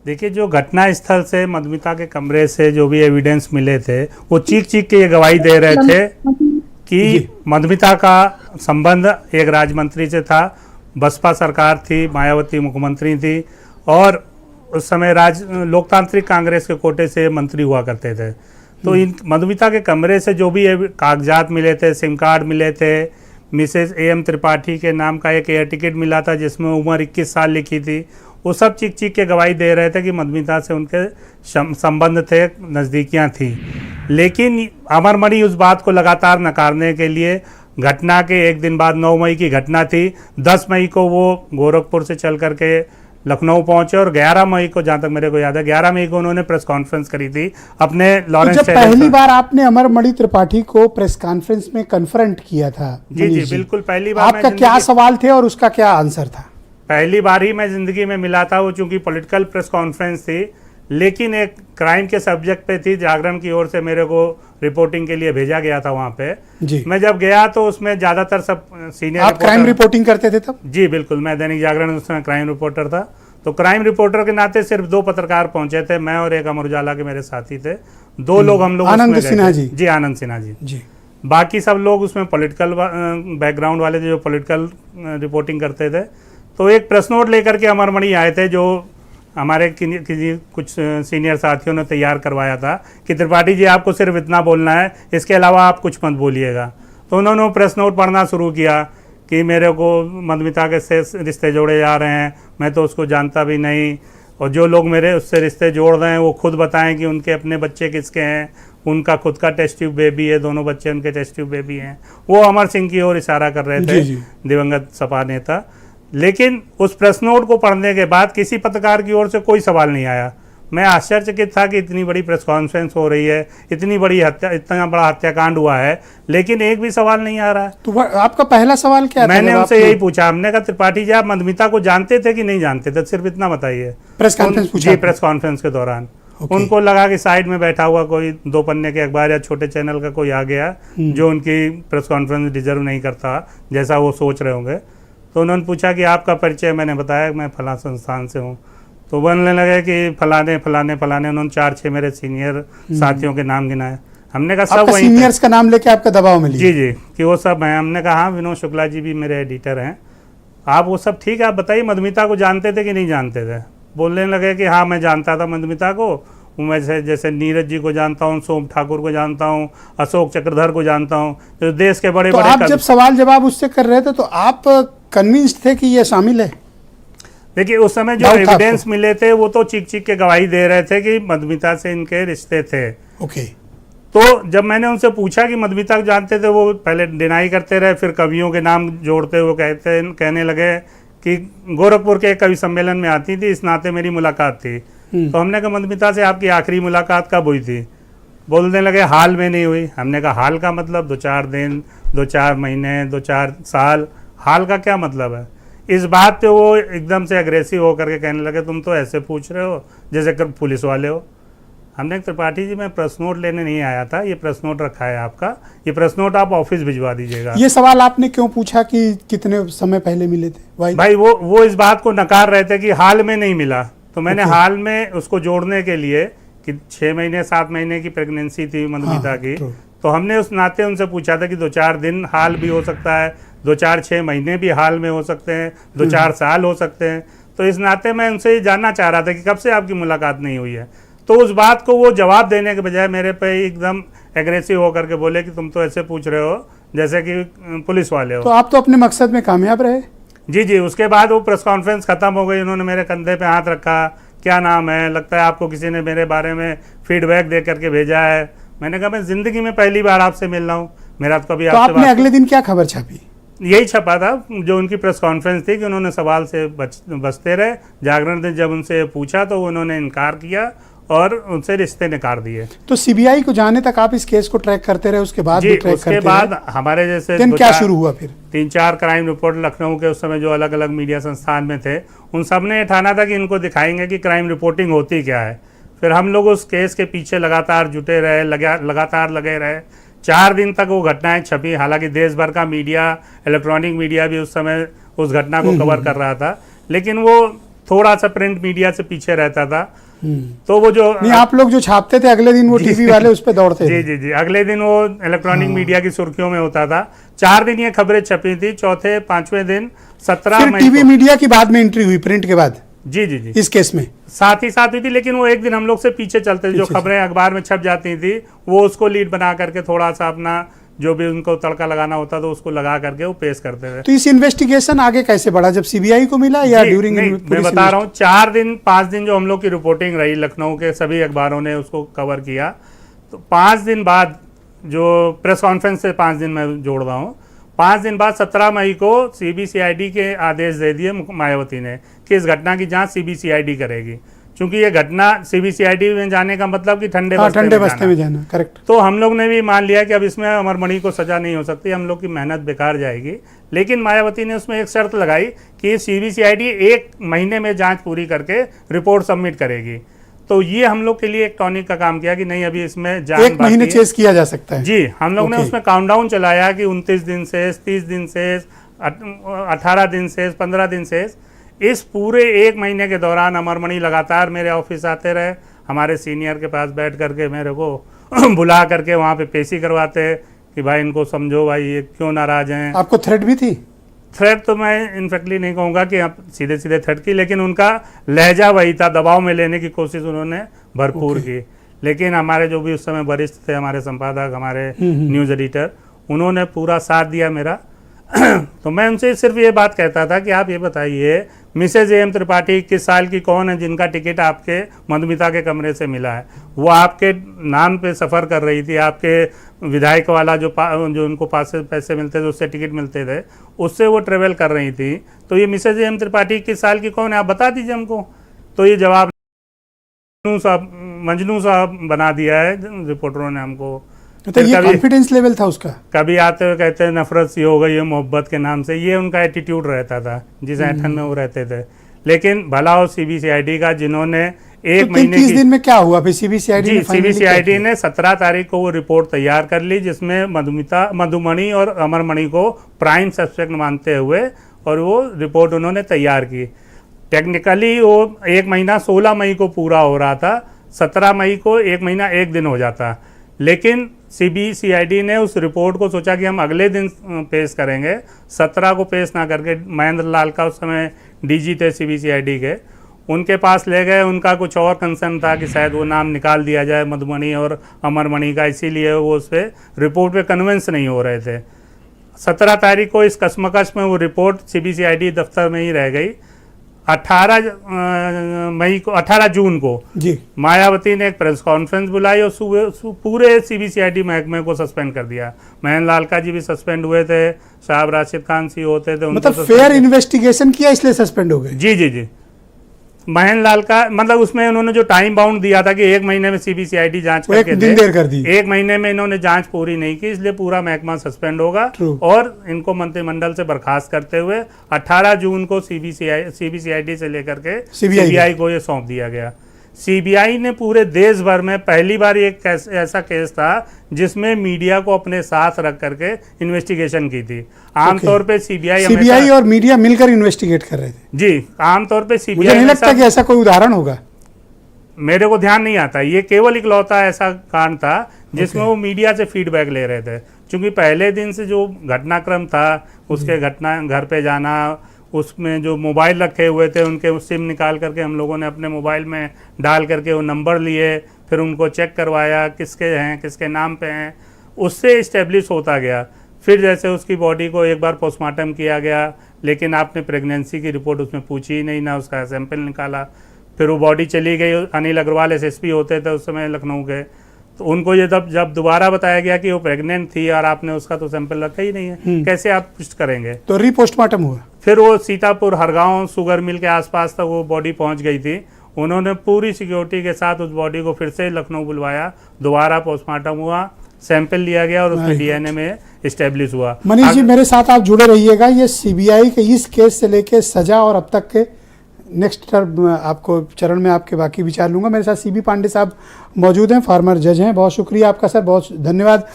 देखिए, जो घटना स्थल से मधुमिता के कमरे से जो भी एविडेंस मिले थे, वो चीख चीख के ये गवाही दे रहे थे कि मधुमिता का संबंध एक राज्य से था। बसपा सरकार थी, मायावती मुख्यमंत्री थी और उस समय लोकतांत्रिक कांग्रेस के कोटे से मंत्री हुआ करते थे। तो इन मधुमिता के कमरे से जो भी कागजात मिले थे, सिम कार्ड मिले थे, मिसेस AM त्रिपाठी के नाम का एक एयर टिकट मिला था जिसमें उम्र 21 साल लिखी थी, वो सब चीख चीख के गवाही दे रहे थे कि मधुमिता से उनके संबंध थे, नज़दीकियाँ थी। लेकिन अमरमणि उस बात को लगातार नकारने के लिए घटना के एक दिन बाद 9 मई की घटना थी, 10 मई को वो गोरखपुर से चल करके लखनऊ पहुंचे और 11 मई को, जहां तक मेरे को याद है, 11 मई को उन्होंने प्रेस कॉन्फ्रेंस करी थी अपने लॉरेंस। तो जब पहली बार आपने अमरमणि त्रिपाठी को प्रेस कॉन्फ्रेंस में कन्फ्रंट किया था, जी बिल्कुल पहली बार, आपका क्या सवाल थे और उसका क्या आंसर था? पहली बार ही मैं जिंदगी में मिला था। वो चूंकि पॉलिटिकल प्रेस कॉन्फ्रेंस थी, लेकिन एक क्राइम के सब्जेक्ट पे थी। जागरण की ओर से मेरे को रिपोर्टिंग के लिए भेजा गया था वहाँ पे जी। मैं जब गया तो उसमें ज्यादातर सब सीनियर, आप क्राइम रिपोर्टिंग करते थे तब? जी बिल्कुल, मैं दैनिक जागरण उसमें क्राइम रिपोर्टर था। तो क्राइम रिपोर्टर के नाते सिर्फ 2 पत्रकार पहुंचे थे, मैं और एक अमर उजाला के मेरे साथी थे, 2 लोग हम लोग। आनंद सिन्हा जी? जी, आनंद सिन्हा जी। बाकी सब लोग उसमें पॉलिटिकल बैकग्राउंड वाले थे, जो पॉलिटिकल रिपोर्टिंग करते थे। तो एक प्रेस नोट लेकर के अमरमणि आए थे, जो हमारे कुछ सीनियर साथियों ने तैयार करवाया था कि त्रिपाठी जी आपको सिर्फ इतना बोलना है, इसके अलावा आप कुछ मत बोलिएगा। तो उन्होंने प्रेस नोट पढ़ना शुरू किया कि मेरे को मधुमिता के से रिश्ते जोड़े जा रहे हैं, मैं तो उसको जानता भी नहीं, और जो लोग मेरे उससे रिश्ते जोड़ रहे हैं वो खुद बताएं कि उनके अपने बच्चे किसके हैं, उनका खुद का टेस्ट ट्यूब बेबी है, दोनों बच्चे उनके टेस्ट ट्यूब बेबी हैं। वो अमर सिंह की ओर इशारा कर रहे थे, दिवंगत सपा नेता। लेकिन उस प्रेस नोट को पढ़ने के बाद किसी पत्रकार की ओर से कोई सवाल नहीं आया। मैं आश्चर्यचकित था कि इतनी बड़ी प्रेस कॉन्फ्रेंस हो रही है, इतनी बड़ी हत्या, इतना बड़ा हत्याकांड हुआ है, लेकिन एक भी सवाल नहीं आ रहा है। तो आपका पहला सवाल क्या था? मैंने उनसे यही पूछा, हमने कहा त्रिपाठी जी आप मधुमिता को जानते थे कि नहीं जानते थे, सिर्फ इतना बताइए। प्रेस कॉन्फ्रेंस पूछा? प्रेस कॉन्फ्रेंस के दौरान उनको लगा कि साइड में बैठा हुआ कोई 2 पन्ने के अखबार या छोटे चैनल का कोई आ गया जो उनकी प्रेस कॉन्फ्रेंस डिजर्व नहीं करता, जैसा वो सोच रहे होंगे। तो उन्होंने पूछा कि आपका परिचय, मैंने बताया मैं फलां संस्थान से हूँ। तो बोलने लगे कि फलाने फलाने फलाने, उन्होंने 4-6 मेरे सीनियर साथियों के नाम गिनाए। हमने कहा सब वही सीनियर्स का नाम लेके आपका दबाव में लिया? जी कि वो सब हैं। हमने कहा हाँ, विनोद शुक्ला जी भी मेरे एडिटर हैं, आप वो सब ठीक है, आप बताइए मधुमिता को जानते थे कि नहीं जानते थे? बोलने लगे कि हाँ मैं जानता था मधुमिता को, मैं जैसे नीरज जी को जानता हूँ, सोम ठाकुर को जानता हूँ, अशोक चक्रधर को जानता हूँ, जो देश के बड़े बड़े। आप जब सवाल जवाब उससे कर रहे थे तो आप कन्विंस्ड थे कि ये शामिल है? देखिए, उस समय जो एविडेंस मिले थे वो तो चीख चीख के गवाही दे रहे थे कि मधुमिता से इनके रिश्ते थे। ओके। तो जब मैंने उनसे पूछा कि मधुमिता को जानते थे, वो पहले डिनाई करते रहे, फिर कवियों के नाम जोड़ते हुए कहने लगे कि गोरखपुर के कवि सम्मेलन में आती थी, इस नाते मेरी मुलाकात थी। तो हमने कहा मधुमिता से आपकी आखिरी मुलाकात कब हुई थी? बोलने लगे हाल में नहीं हुई। हमने कहा हाल का मतलब 2-4 दिन, 2-4 महीने, 2-4 साल, हाल का क्या मतलब है? इस बात पे वो एकदम से अग्रेसिव होकर के कहने लगे तुम तो ऐसे पूछ रहे हो जैसे कर पुलिस वाले हो। हमने त्रिपाठी जी मैं प्रेस नोट लेने नहीं आया था, ये प्रेस नोट रखा है आपका, ये प्रेस नोट आप ऑफिस भिजवा दीजिएगा। ये सवाल आपने क्यों पूछा कि कितने समय पहले मिले थे? भाई वो इस बात को नकार रहे थे कि हाल में नहीं मिला। तो मैंने हाल में उसको जोड़ने के लिए कि 6 महीने 7 महीने की प्रेगनेंसी थी मधुमिता की, तो हमने उस नाते उनसे पूछा था कि 2-4 दिन हाल भी हो सकता है, 2-4-6 महीने भी हाल में हो सकते हैं, 2-4 साल हो सकते हैं। तो इस नाते मैं उनसे ये जानना चाह रहा था कि कब से आपकी मुलाकात नहीं हुई है। तो उस बात को वो जवाब देने के बजाय मेरे पे एकदम एग्रेसिव होकर के बोले कि तुम तो ऐसे पूछ रहे हो जैसे कि पुलिस वाले हो। तो आप तो अपने मकसद में कामयाब रहे? जी। उसके बाद वो प्रेस कॉन्फ्रेंस खत्म हो गई, उन्होंने मेरे कंधे पे हाथ रखा, क्या नाम है, लगता है आपको किसी ने मेरे बारे में फीडबैक दे करके भेजा है। मैंने कहा मैं जिंदगी में पहली बार आपसे मिल रहा हूँ, मेरा तो कभी आपसे। आपने अगले दिन क्या खबर छापी? यही छपा था जो उनकी प्रेस कॉन्फ्रेंस थी कि उन्होंने सवाल से बचते रहे। जागरण ने जब उनसे पूछा तो उन्होंने इनकार किया और उनसे रिश्ते निकाल दिए। तो सीबीआई को जाने तक आप इस केस को ट्रैक करते रहे? उसके बाद भी ट्रैक करते रहे? उसके बाद हमारे जैसे क्या शुरू हुआ फिर? 3-4 क्राइम रिपोर्ट लखनऊ के उस समय जो अलग अलग मीडिया संस्थान में थे, उन सब ने ठाना था कि इनको दिखाएंगे कि क्राइम रिपोर्टिंग होती क्या है। फिर हम लोग उस केस के पीछे लगातार जुटे रहे, लगातार लगे रहे। 4 दिन तक वो घटनाएं छपी। हालांकि देश भर का मीडिया, इलेक्ट्रॉनिक मीडिया भी उस समय उस घटना को कवर कर रहा था, लेकिन वो थोड़ा सा प्रिंट मीडिया से पीछे रहता था। तो वो जो नहीं, आप लोग जो छापते थे अगले दिन वो टीवी वाले उस पे दौड़ते जी थे। जी जी, अगले दिन वो इलेक्ट्रॉनिक मीडिया की सुर्खियों में होता था। 4 दिन ये खबरें छपी थी, चौथे 5वें दिन 17 फिर मई टीवी को। मीडिया की बाद में एंट्री हुई प्रिंट के बाद जी जी जी, इस केस में साथ ही साथ हुई थी, लेकिन वो एक दिन हम लोग से पीछे चलते थे। जो पीछे खबरें अखबार में छप जाती थी वो उसको लीड बना करके थोड़ा सा अपना जो भी उनको तड़का लगाना होता था उसको लगा करके वो पेश करते थे। तो इस इन्वेस्टिगेशन आगे कैसे बढ़ा, जब सीबीआई को मिला या जी, ड्यूरिंग? नहीं, मैं बता रहा हूँ 4 दिन 5 दिन जो हम लोग की रिपोर्टिंग रही, लखनऊ के सभी अखबारों ने उसको कवर किया। तो 5 दिन बाद जो प्रेस कॉन्फ्रेंस से 5 दिन मैं जोड़ रहा हूँ, 5 दिन बाद 17 मई को सीबीसीआईडी के आदेश दे दिए मायावती ने कि इस घटना की जांच सीबीसीआईडी करेगी। क्योंकि ये घटना सीबीसीआईडी में जाने का मतलब कि ठंडे बस्ते में जाना, करेक्ट। तो हम लोग ने भी मान लिया कि अब इसमें अमरमणि को सजा नहीं हो सकती, हम लोग की मेहनत बेकार जाएगी। लेकिन मायावती ने उसमें एक शर्त लगाई कि सीबीसीआईडी 1 महीने में जांच पूरी करके रिपोर्ट सबमिट करेगी। तो ये हम लोग के लिए एक टॉनिक का काम किया कि नहीं, अभी इसमें जांच 1 महीने चेस किया जा सकता है। जी, हम लोग ने उसमें काउंटडाउन चलाया कि 29 दिन से, 30 दिन से, 18 दिन से, 15 दिन से। इस पूरे 1 महीने के दौरान अमरमणि लगातार मेरे ऑफिस आते रहे, हमारे सीनियर के पास बैठ करके मेरे को बुला करके वहाँ पे पेशी करवाते कि भाई इनको समझो, भाई ये क्यों नाराज हैं। आपको थ्रेट भी थी? थ्रेट तो मैं इनफेक्टली नहीं कहूँगा कि आप सीधे सीधे थ्रेट की, लेकिन उनका लहजा वही था, दबाव में लेने की कोशिश उन्होंने भरपूर की। लेकिन हमारे जो भी उस समय वरिष्ठ थे, हमारे संपादक, हमारे न्यूज़ एडिटर, उन्होंने पूरा साथ दिया मेरा। तो मैं उनसे सिर्फ ये बात कहता था कि आप ये बताइए मिसेज एम त्रिपाठी 21 साल की कौन है जिनका टिकट आपके मधुमिता के कमरे से मिला है? वो आपके नाम पे सफ़र कर रही थी, आपके विधायक वाला जो उनको पास से पैसे मिलते थे, उससे टिकट मिलते थे, उससे वो ट्रेवल कर रही थी। तो ये मिसेज एम त्रिपाठी 21 साल की कौन है, आप बता दीजिए हमको। तो ये जवाब मजनू साहब बना दिया है रिपोर्टरों ने हमको। तो ये कॉन्फिडेंस लेवल था उसका। कभी आते हुए कहते हैं नफरत सी हो गई है मोहब्बत के नाम से, ये उनका एटीट्यूड रहता था जिस ऐठन में वो रहते थे। लेकिन भला हो सीबीसीआईडी का, जिन्होंने 1 महीने 30 दिन में क्या हुआ फिर सीबीसीआईडी ने 17 तारीख को वो रिपोर्ट तैयार कर ली, जिसमें मधुमणि और अमरमणि को प्राइम सस्पेक्ट मानते हुए और वो रिपोर्ट उन्होंने तैयार की। टेक्निकली वो 1 महीना 16 मई को पूरा हो रहा था, 17 मई को 1 महीना 1 दिन हो जाता। लेकिन सीबीसीआईडी ने उस रिपोर्ट को सोचा कि हम अगले दिन पेश करेंगे, 17 को पेश ना करके महेंद्र लाल का उस समय डीजी थे सीबीसीआईडी के, उनके पास ले गए। उनका कुछ और कंसर्न था कि शायद वो नाम निकाल दिया जाए मधुमणि और अमरमणि का, इसीलिए वो उस पर रिपोर्ट पे कन्विंस नहीं हो रहे थे। 17 तारीख को इस कश्मकश में वो रिपोर्ट सीबीसीआईडी दफ्तर में ही रह गई। 18 जून को जी मायावती ने एक प्रेस कॉन्फ्रेंस बुलाई और पूरे सीबीसीआईडी महकमे को सस्पेंड कर दिया। महेंद्र लालका जी भी सस्पेंड हुए थे, साहब राशिद खान सी होते थे, मतलब फेयर इन्वेस्टिगेशन किया इसलिए सस्पेंड हो गए। जी जी जी, महेंद्र लाल का मतलब उसमें उन्होंने जो टाइम बाउंड दिया था कि 1 महीने में सीबीसीआईडी जांच करके दिन देर कर दी। 1 महीने में इन्होंने जांच पूरी नहीं की, इसलिए पूरा महकमा सस्पेंड होगा और इनको मंत्रिमंडल से बर्खास्त करते हुए 18 जून को सीबीसीआईडी से लेकर के सीबीआई को ये सौंप दिया गया। सीबीआई ने पूरे देश भर में पहली बार एक ऐसा केस था जिसमें मीडिया को अपने साथ रख करके इन्वेस्टिगेशन की थी। आमतौर पे सीबीआई और मीडिया मिलकर इन्वेस्टिगेट कर रहे थे। जी, आमतौर पे सीबीआई, मुझे नहीं लगता कि ऐसा कोई उदाहरण होगा, मेरे को ध्यान नहीं आता। ये केवल इकलौता ऐसा कांड था जिसमें वो मीडिया से फीडबैक ले रहे थे, क्योंकि पहले दिन से जो घटनाक्रम था उसके घर पे जाना, उसमें जो मोबाइल रखे हुए थे उनके सिम निकाल करके हम लोगों ने अपने मोबाइल में डाल करके वो नंबर लिए, फिर उनको चेक करवाया किसके हैं, किसके नाम पे हैं, उससे इस्टेब्लिश होता गया। फिर जैसे उसकी बॉडी को एक बार पोस्टमार्टम किया गया, लेकिन आपने प्रेगनेंसी की रिपोर्ट उसमें पूछी ही नहीं, ना उसका सैंपल निकाला। फिर वो बॉडी चली गई, अनिल अग्रवाल एसएसपी होते थे उस समय लखनऊ के, तो उनको ये जब दोबारा बताया गया कि वो प्रेग्नेंट थी और आपने उसका तो सैंपल रखा ही नहीं है, कैसे आप पुष्ट करेंगे? तो रीपोस्टमार्टम हुआ। फिर वो सीतापुर हरगांव शुगर मिल के आसपास तक वो बॉडी पहुंच गई थी। उन्होंने पूरी सिक्योरिटी के साथ उस बॉडी को फिर से लखनऊ बुलवाया, दोबारा पोस्टमार्टम हुआ, सैंपल लिया गया और उसमें डीएनए में इस्टेब्लिश हुआ। मनीष जी मेरे साथ आप जुड़े रहिएगा। ये सीबीआई के इस केस से लेके सजा और अब तक के नेक्स्ट आपको चरण में आपके बाकी विचार लूंगा। मेरे साथ सीबी पांडे साहब मौजूद हैं, फार्मर जज हैं। बहुत शुक्रिया आपका सर, बहुत धन्यवाद।